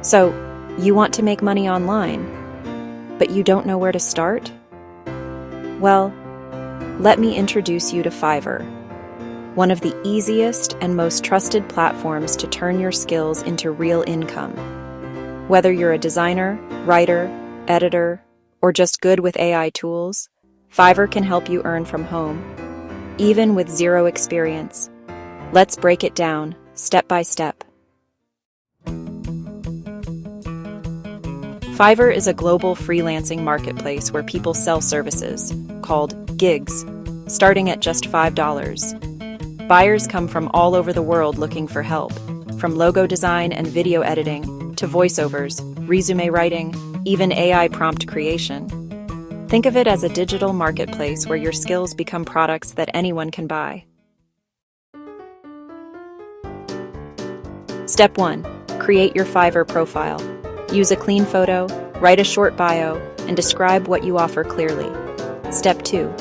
So, you want to make money online, but you don't know where to start? Well, let me introduce you to Fiverr, one of the easiest and most trusted platforms to turn your skills into real income. Whether you're a designer, writer, editor, or just good with AI tools, Fiverr can help you earn from home, even with zero experience. Let's break it down, step by step. Fiverr is a global freelancing marketplace where people sell services, called gigs, starting at just $5. Buyers come from all over the world looking for help, from logo design and video editing to voiceovers, resume writing, even AI prompt creation. Think of it as a digital marketplace where your skills become products that anyone can buy. Step 1. Create your Fiverr profile. Use a clean photo, write a short bio, and describe what you offer clearly. Step 2.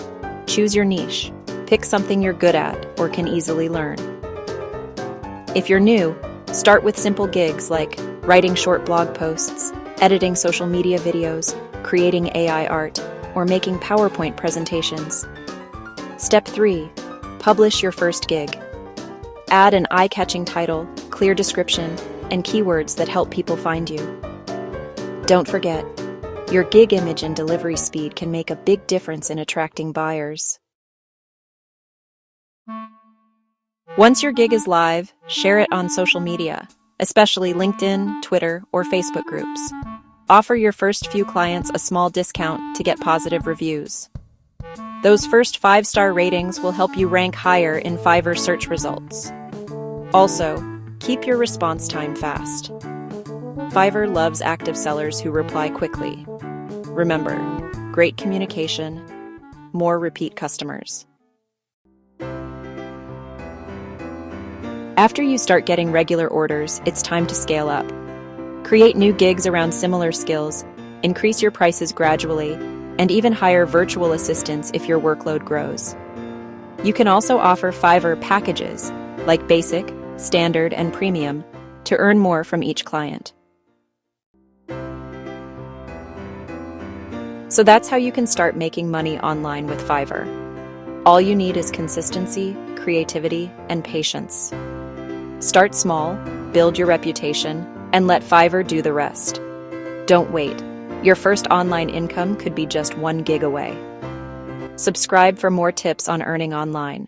Choose your niche. Pick something you're good at or can easily learn. If you're new, start with simple gigs like writing short blog posts, editing social media videos, creating AI art, or making PowerPoint presentations. Step 3. Publish your first gig. Add an eye-catching title, clear description, and keywords that help people find you. Don't forget, your gig image and delivery speed can make a big difference in attracting buyers. Once your gig is live, share it on social media, especially LinkedIn, Twitter, or Facebook groups. Offer your first few clients a small discount to get positive reviews. Those first 5-star ratings will help you rank higher in Fiverr search results. Also, keep your response time fast. Fiverr loves active sellers who reply quickly. Remember, great communication, more repeat customers. After you start getting regular orders, it's time to scale up. Create new gigs around similar skills, increase your prices gradually, and even hire virtual assistants if your workload grows. You can also offer Fiverr packages, like Basic, Standard, and Premium, to earn more from each client. So that's how you can start making money online with Fiverr. All you need is consistency, creativity, and patience. Start small, build your reputation, and let Fiverr do the rest. Don't wait. Your first online income could be just 1 gig away. Subscribe for more tips on earning online.